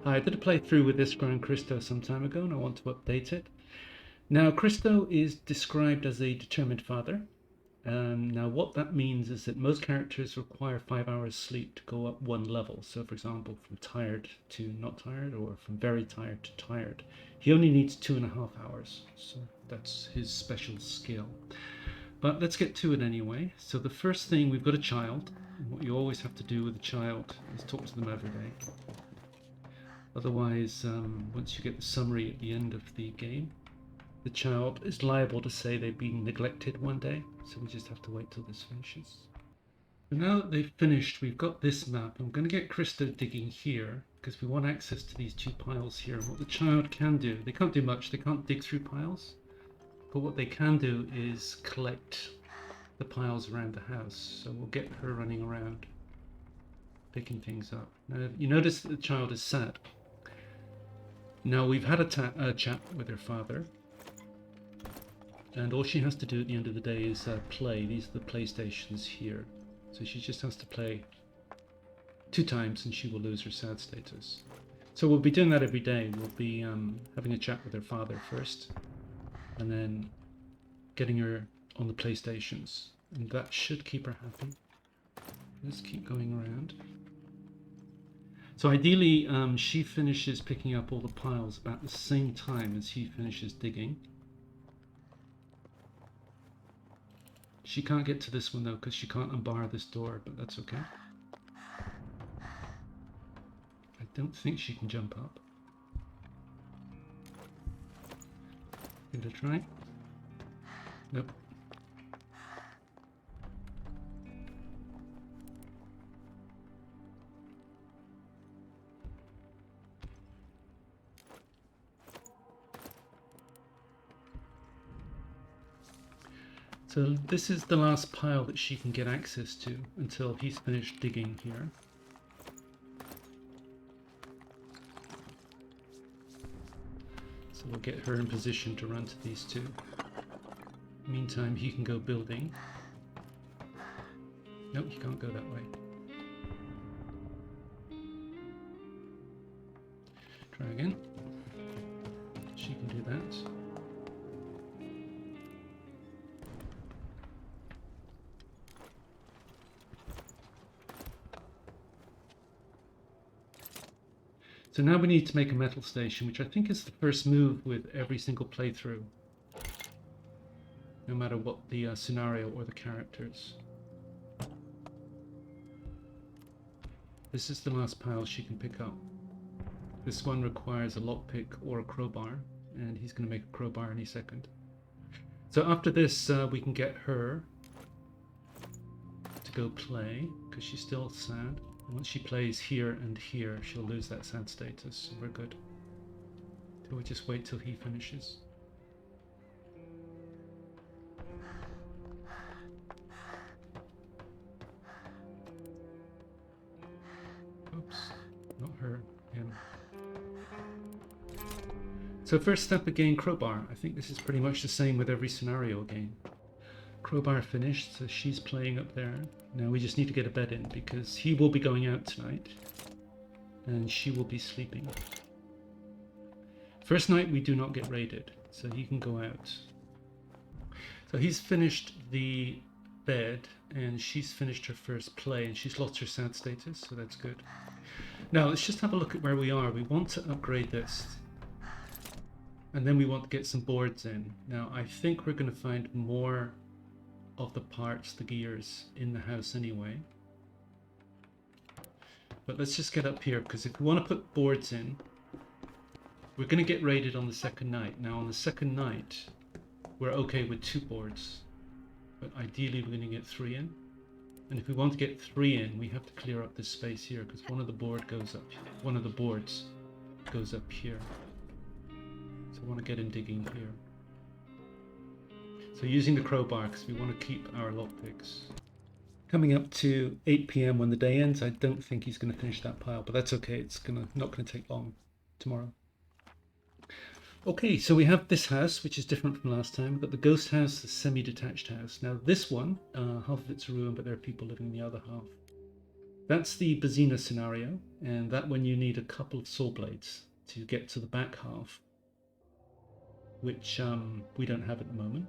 I did a playthrough with Iskra Christo some time ago and I want to update it. Now, Christo is described as a determined father. Now, what that means is that most characters require 5 hours sleep to go up one level. So, for example, from tired to not tired, or from very tired to tired. He only needs 2.5 hours. So that's his special skill. But let's get to it anyway. So the first thing, we've got a child. And what you always have to do with a child is talk to them every day. Otherwise, once you get the summary at the end of the game, the child is liable to say they've been neglected one day. So we just have to wait till this finishes. So now that they've finished, we've got this map. I'm going to get Christo digging here because we want access to these two piles here. And what the child can do, they can't do much. They can't dig through piles. But what they can do is collect the piles around the house. So we'll get her running around, picking things up. Now, you notice that the child is sad. Now, we've had a chat with her father. And all she has to do at the end of the day is play. These are the PlayStations here. So she just has to play 2 times and she will lose her sad status. So we'll be doing that every day. We'll be having a chat with her father first. And then getting her on the PlayStations. And that should keep her happy. Let's keep going around. So ideally, she finishes picking up all the piles about the same time as he finishes digging. She can't get to this one though, because she can't unbar this door, but that's okay. I don't think she can jump up. Give it a try. Nope. So this is the last pile that she can get access to until he's finished digging here. So we'll get her in position to run to these two. Meantime, he can go building. Nope, he can't go that way. Try again. She can do that. So now we need to make a metal station, which I think is the first move with every single playthrough. No matter what the scenario or the characters. This is the last pile she can pick up. This one requires a lockpick or a crowbar, and he's going to make a crowbar any second. So after this, we can get her to go play, because she's still sad. Once she plays here and here, she'll lose that sad status. So we're good. So we'll just wait till he finishes. Oops, not her, him. So first step again, crowbar. I think this is pretty much the same with every scenario again. Crowbar finished, so she's playing up there. Now we just need to get a bed in because he will be going out tonight and she will be sleeping. First night we do not get raided, so he can go out. So he's finished the bed and she's finished her first play and she's lost her sad status, so that's good. Now let's just have a look at where we are. We want to upgrade this and then we want to get some boards in. Now I think we're going to find more of the parts, the gears, in the house anyway. But let's just get up here, because if we want to put boards in, we're going to get raided on the second night. Now on the second night, we're okay with 2 boards, but ideally we're going to get 3 in. And if we want to get 3 in, we have to clear up this space here, because one of the boards goes up here. So I want to get him digging here. So using the crowbar because we want to keep our lockpicks. Coming up to 8 PM when the day ends, I don't think he's going to finish that pile, but that's okay. It's not going to take long tomorrow. Okay, so we have this house, which is different from last time. We've got the ghost house, the semi-detached house. Now this one, half of it's a ruin, but there are people living in the other half. That's the Bazina scenario, and that one you need a couple of saw blades to get to the back half, which we don't have at the moment.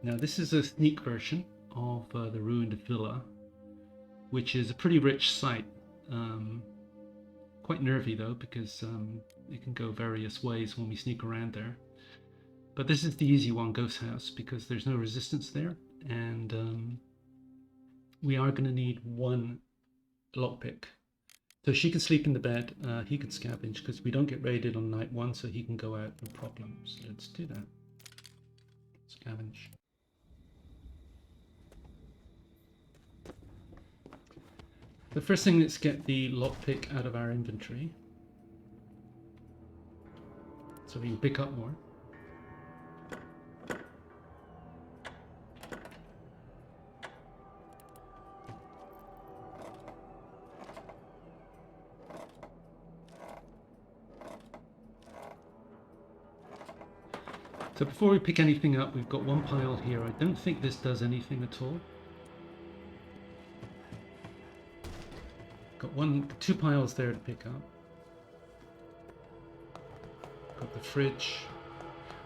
Now this is a sneak version of the ruined villa, which is a pretty rich site. Quite nervy though, because it can go various ways when we sneak around there. But this is the easy one, Ghost House, because there's no resistance there, and we are going to need one lockpick. So she can sleep in the bed, he can scavenge, because we don't get raided on night one, so he can go out no problem. So let's do that. Scavenge. The first thing, let's get the lockpick out of our inventory, so we can pick up more. So before we pick anything up, we've got one pile here. I don't think this does anything at all. Got two piles there to pick up. Got the fridge.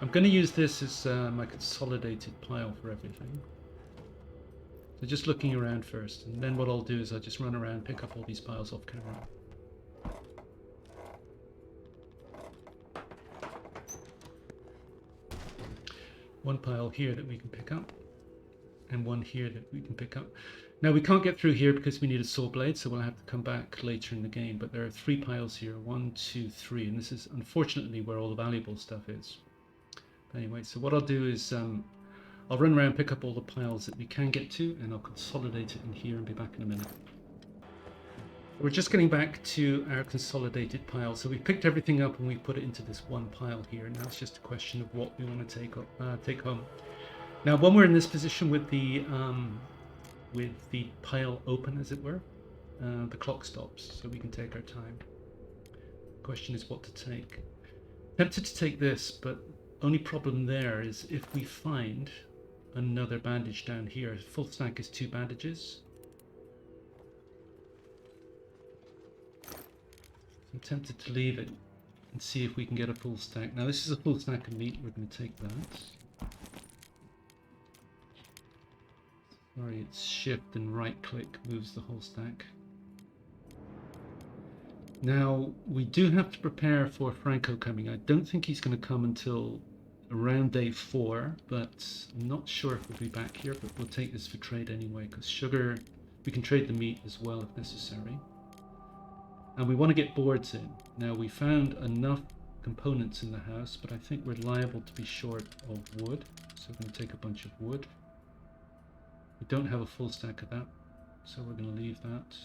I'm going to use this as my consolidated pile for everything. So just looking around first, and then what I'll do is I'll just run around, pick up all these piles off camera. One pile here that we can pick up, and one here that we can pick up. Now we can't get through here because we need a saw blade, so we'll have to come back later in the game, but there are 3 piles here, 1, 2, 3, and this is unfortunately where all the valuable stuff is. But anyway, so what I'll do is I'll run around, pick up all the piles that we can get to, and I'll consolidate it in here and be back in a minute. We're just getting back to our consolidated pile. So we picked everything up and we put it into this one pile here. Now it's just a question of what we want to take home. Now, when we're in this position with the pile open, as it were, the clock stops, so we can take our time. The question is what to take. Tempted to take this, but only problem there is if we find another bandage down here. Full stack is 2 bandages. I'm tempted to leave it and see if we can get a full stack. Now this is a full stack of meat, we're going to take that. Sorry, it's shift and right click moves the whole stack. Now we do have to prepare for Franco coming. I don't think he's going to come until around day 4, but I'm not sure if we'll be back here, but we'll take this for trade anyway, because sugar, we can trade the meat as well if necessary. And we want to get boards in. Now we found enough components in the house, but I think we're liable to be short of wood. So we're going to take a bunch of wood. We don't have a full stack of that, so we're going to leave that.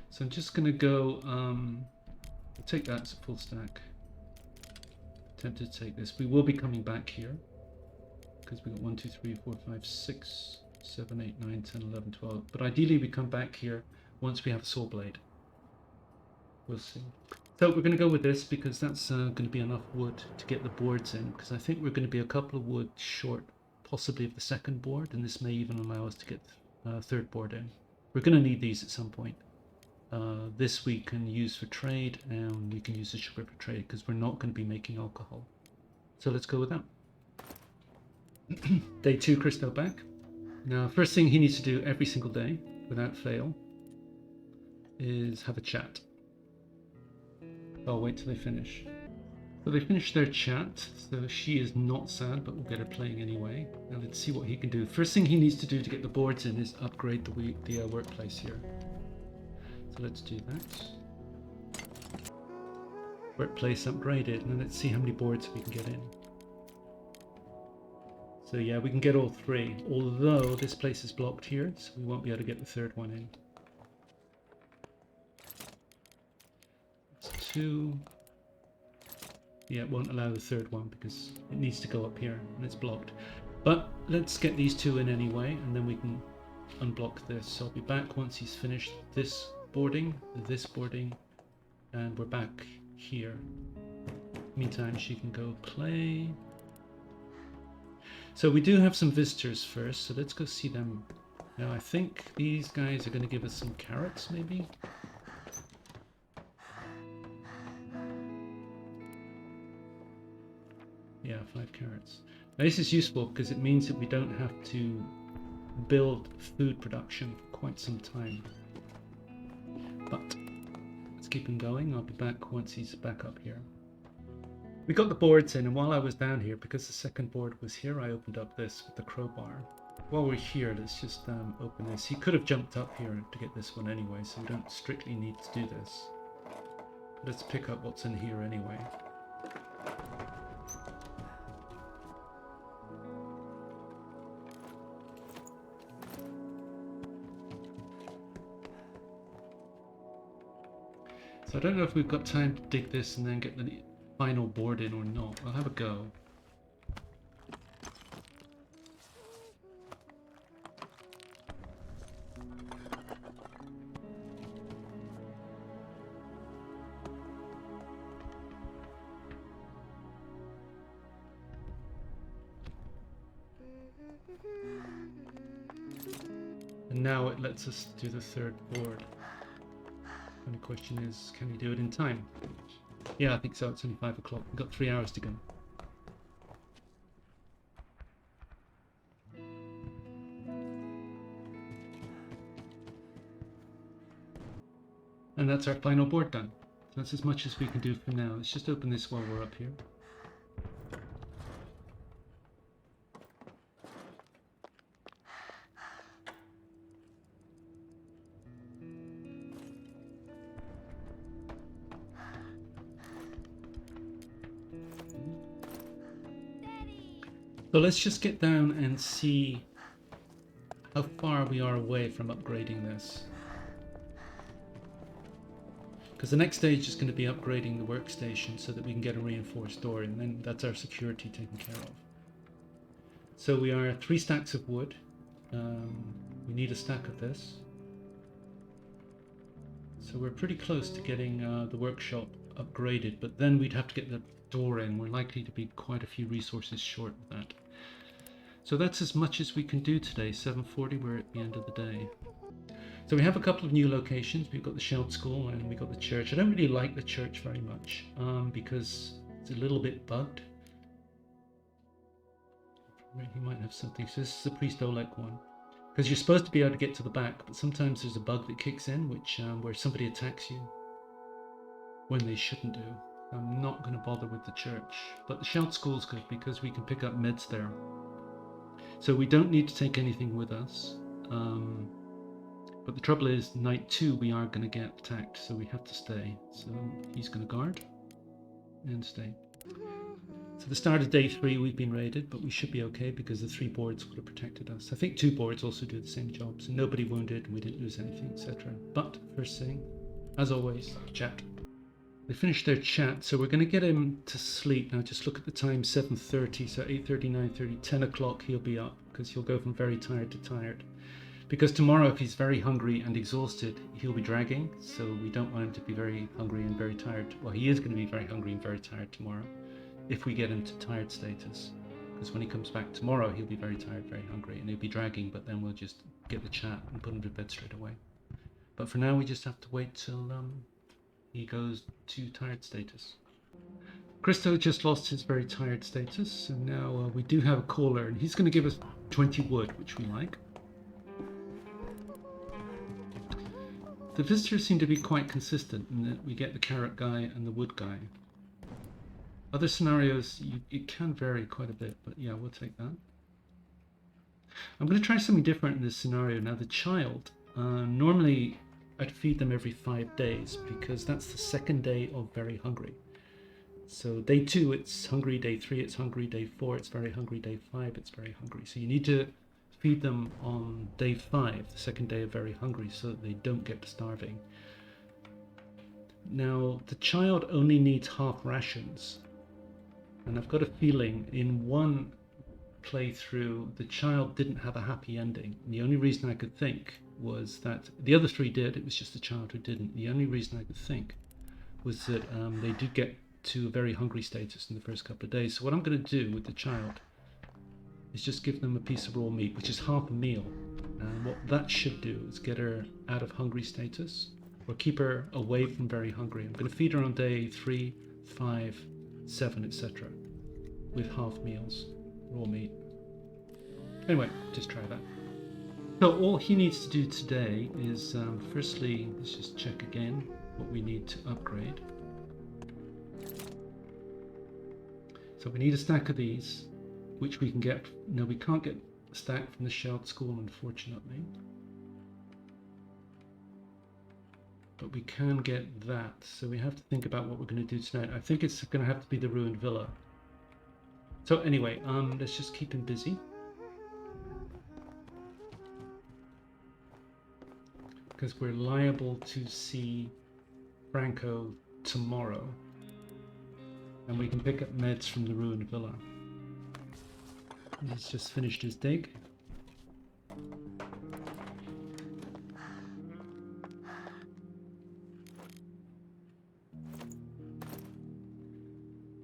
So I'm just going to go, I'll take that as a full stack. Tempted to take this. We will be coming back here, because we got 1, 2, 3, 4, 5, 6, 7, 8, 9, 10, 11, 12. But ideally we come back here once we have a saw blade. We'll see. So we're going to go with this because that's going to be enough wood to get the boards in, because I think we're going to be a couple of wood short, possibly of the second board, and this may even allow us to get third board in. We're going to need these at some point. This we can use for trade, and we can use the sugar for trade because we're not going to be making alcohol. So let's go with that. Day 2, Christo back. Now, first thing he needs to do every single day, without fail, is have a chat. I'll wait till they finish. So they finish their chat, so she is not sad, but we'll get her playing anyway. Now let's see what he can do. First thing he needs to do to get the boards in is upgrade the workplace here. So let's do that. Workplace upgraded, and let's see how many boards we can get in. So yeah, we can get all 3, although this place is blocked here, so we won't be able to get the third one in. That's 2. Yeah, it won't allow the third one because it needs to go up here and it's blocked. But let's get these 2 in anyway, and then we can unblock this. So I'll be back once he's finished this boarding, and we're back here. Meantime, she can go play. So we do have some visitors first, so let's go see them Now I think these guys are going to give us some carrots, maybe? Yeah, 5 carrots. Now, this is useful because it means that we don't have to build food production for quite some time. But let's keep him going. I'll be back once he's back up here. We got the boards in, and while I was down here, because the second board was here, I opened up this with the crowbar. While we're here, let's just open this. He could have jumped up here to get this one anyway, so we don't strictly need to do this. But let's pick up what's in here anyway. So I don't know if we've got time to dig this and then get the final board in or not. I'll have a go. And now it lets us do the third board. And the question is, can we do it in time? Yeah, I think so. It's only 5 o'clock. We've got 3 hours to go. And that's our final board done. So that's as much as we can do for now. Let's just open this while we're up here. So let's just get down and see how far we are away from upgrading this. Because the next stage is going to be upgrading the workstation so that we can get a reinforced door, and then that's our security taken care of. So we are 3 stacks of wood. We need a stack of this. So we're pretty close to getting the workshop upgraded, but then we'd have to get the door in. We're likely to be quite a few resources short of that. So that's as much as we can do today. 7:40, we're at the end of the day. So we have a couple of new locations. We've got the Sheld School and we've got the church. I don't really like the church very much because it's a little bit bugged. He might have something. So this is the Priest Oleg one. Because you're supposed to be able to get to the back, but sometimes there's a bug that kicks in, which where somebody attacks you when they shouldn't do. I'm not going to bother with the church. But the Sheld School's good because we can pick up meds there. So we don't need to take anything with us. But the trouble is, night 2 we are going to get attacked, so we have to stay. So he's going to guard and stay. So the start of day 3 we've been raided, but we should be okay because the 3 boards would have protected us. I think 2 boards also do the same job, so nobody wounded and we didn't lose anything, etc. But first thing, as always, chat. They finished their chat, so we're going to get him to sleep. Now just look at the time, 7:30, so 8:30, 9:30, 10 o'clock he'll be up because he'll go from very tired to tired. Because tomorrow, if he's very hungry and exhausted, he'll be dragging, so we don't want him to be very hungry and very tired. Well, he is going to be very hungry and very tired tomorrow, if we get him to tired status. Because when he comes back tomorrow, he'll be very tired, very hungry, and he'll be dragging, but then we'll just get the chat and put him to bed straight away. But for now, we just have to wait till he goes to tired status. Christo just lost his very tired status, and now we do have a caller, and he's going to give us 20 wood, which we like. The visitors seem to be quite consistent in that we get the carrot guy and the wood guy. Other scenarios, it can vary quite a bit, but yeah, we'll take that. I'm going to try something different in this scenario. Now, the child, normally I'd feed them every 5 days because that's the second day of very hungry. So day 2, it's hungry. Day 3, it's hungry. Day 4, it's very hungry. Day 5, it's very hungry. So you need to feed them on day 5, the second day of very hungry, so that they don't get starving. Now, the child only needs half rations. And I've got a feeling in one playthrough, the child didn't have a happy ending. And the only reason I could think was that the other 3 did, it was just the child who didn't. The only reason I could think was that they did get to a very hungry status in the first couple of days. So what I'm going to do with the child is just give them a piece of raw meat, which is half a meal. And what that should do is get her out of hungry status, or keep her away from very hungry. I'm going to feed her on day 3, 5, 7, etc. with half meals, raw meat. Anyway, just try that. So all he needs to do today is, firstly, let's just check again what we need to upgrade. So we need a stack of these, which we can get. No, we can't get a stack from the Shelled School, unfortunately. But we can get that. So we have to think about what we're going to do tonight. I think it's going to have to be the Ruined Villa. So anyway, let's just keep him busy. Because we're liable to see Franco tomorrow. And we can pick up meds from the Ruined Villa. He's just finished his dig.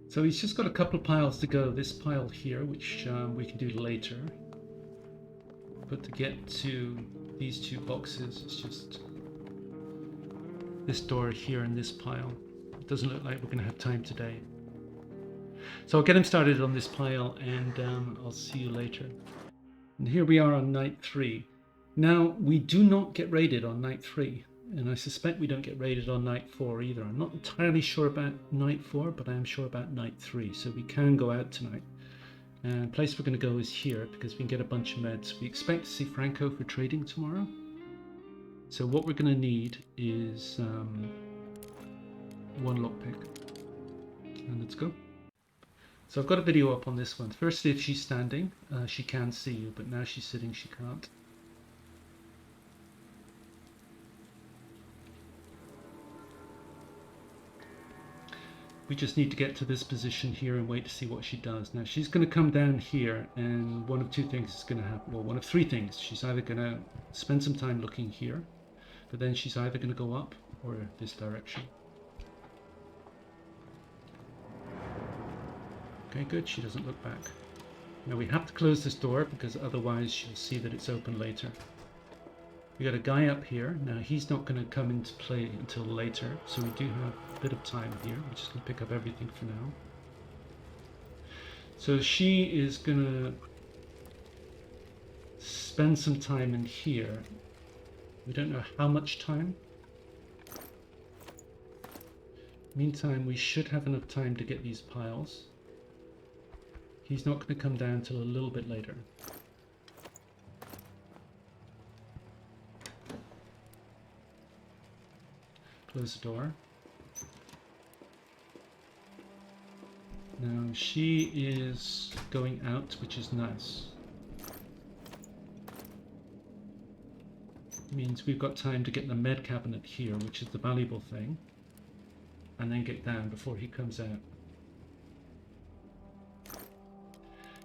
So he's just got a couple of piles to go. This pile here, which we can do later. But to get to these 2 boxes, it's just this door here and this pile. It doesn't look like we're going to have time today. So I'll get him started on this pile, and I'll see you later. And here we are on night 3. Now, we do not get raided on night 3, and I suspect we don't get raided on night 4 either. I'm not entirely sure about night 4, but I am sure about night 3, so we can go out tonight. And the place we're going to go is here, because we can get a bunch of meds. We expect to see Franco for trading tomorrow. So what we're going to need is 1 lockpick. And let's go. So I've got a video up on this one. Firstly, if she's standing, she can see you, but now she's sitting, she can't. We just need to get to this position here and wait to see what she does. Now she's going to come down here, and one of 2 things is going to happen. Well, one of 3 things. She's either going to spend some time looking here, but then she's either going to go up or this direction. Okay, good. She doesn't look back. Now we have to close this door because otherwise she'll see that it's open later. We got a guy up here. Now he's not going to come into play until later, so we do have a bit of time here. We're just going to pick up everything for now. So she is going to spend some time in here. We don't know how much time. Meantime, we should have enough time to get these piles. He's not going to come down till a little bit later. Close the door. Now she is going out, which is nice. Means we've got time to get the med cabinet here, which is the valuable thing, and then get down before he comes out.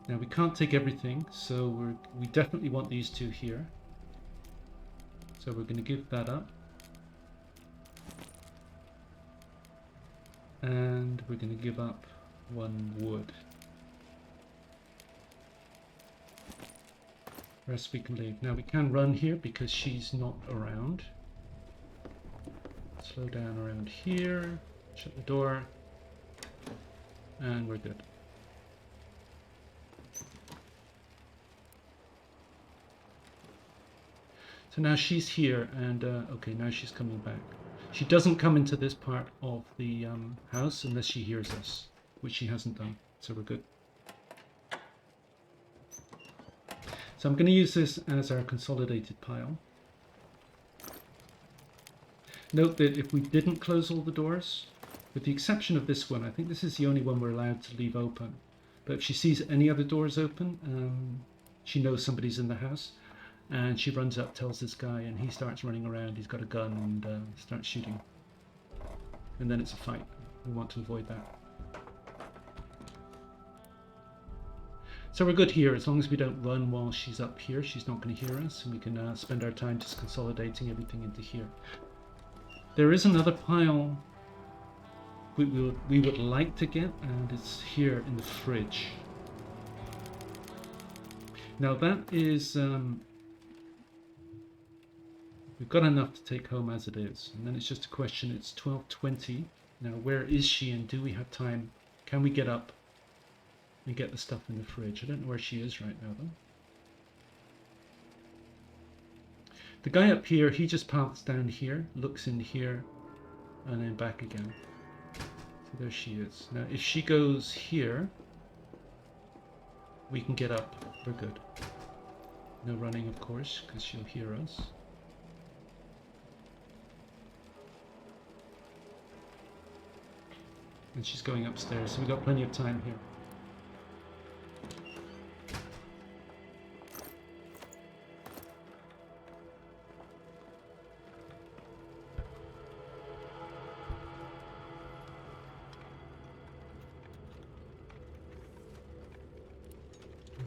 Now we can't take everything, so we definitely want these 2 here. So we're going to give that up. And we're going to give up 1 wood. Rest we can leave. Now we can run here because she's not around. Slow down around here. Shut the door. And we're good. So now she's here, and okay, now she's coming back. She doesn't come into this part of the house unless she hears us, which she hasn't done, so we're good. So I'm going to use this as our consolidated pile. Note that if we didn't close all the doors, with the exception of this one, I think this is the only one we're allowed to leave open. But if she sees any other doors open, she knows somebody's in the house. And she runs up, tells this guy, and he starts running around. He's got a gun and starts shooting. And then it's a fight. We want to avoid that. So we're good here. As long as we don't run while she's up here, she's not going to hear us. And we can spend our time just consolidating everything into here. There is another pile we would like to get, and it's here in the fridge. Now that is... We've got enough to take home as it is. And then it's just a question, it's 12:20. Now, where is she and do we have time? Can we get up and get the stuff in the fridge? I don't know where she is right now, though. The guy up here, he just paths down here, looks in here, and then back again. So there she is. Now, if she goes here, we can get up. We're good. No running, of course, because she'll hear us. And she's going upstairs, so we've got plenty of time here.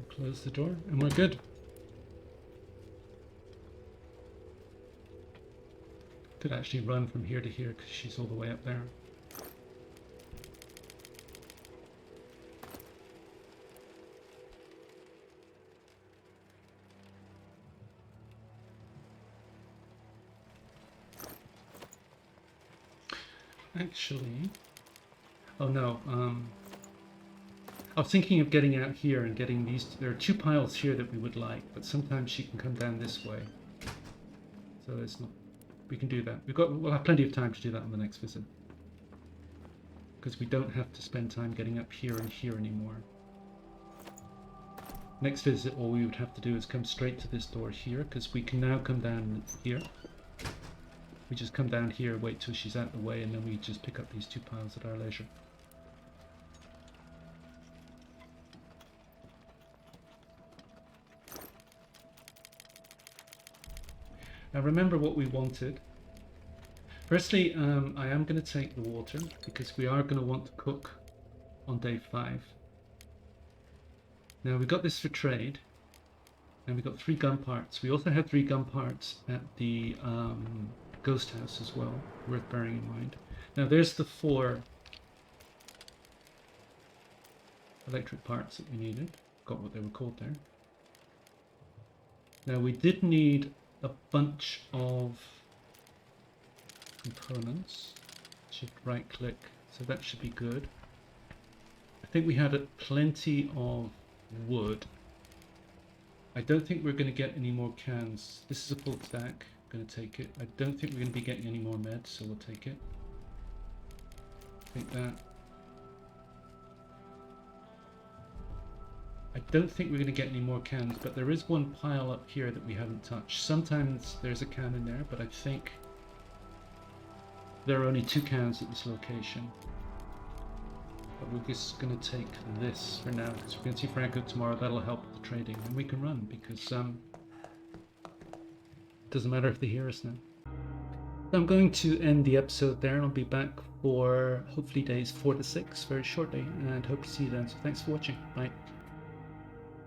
Close the door, and we're good. Could actually run from here to here because she's all the way up there. Actually, oh no, I was thinking of getting out here and getting these. There are two piles here that we would like, but sometimes she can come down this way. So it's not. We can do that. We'll have plenty of time to do that on the next visit, because we don't have to spend time getting up here and here anymore. Next visit, all we would have to do is come straight to this door here, because we can now come down here. We just come down here, wait till she's out of the way, and then we just pick up these two piles at our leisure. Now remember what we wanted. Firstly, I am going to take the water, because we are going to want to cook on day 5. Now we've got this for trade, and we've got 3 gun parts. We also have 3 gun parts at the ghost house as well, worth bearing in mind. Now there's the 4 electric parts that we needed. Got what they were called there. Now we did need a bunch of components. Shift right click, so that should be good. I think we had plenty of wood. I don't think we're going to get any more cans. This is a full stack. I'm going to take it. I don't think we're going to be getting any more meds, so we'll take it. Take that. I don't think we're going to get any more cans, but there is one pile up here that we haven't touched. Sometimes there's a can in there, but I think there are only 2 cans at this location. But we're just going to take this for now, because we're going to see Franco tomorrow. That'll help with the trading, and we can run, because it doesn't matter if they hear us now. So I'm going to end the episode there. I'll be back for hopefully days 4 to 6 very shortly, and hope to see you then. So thanks for watching. Bye.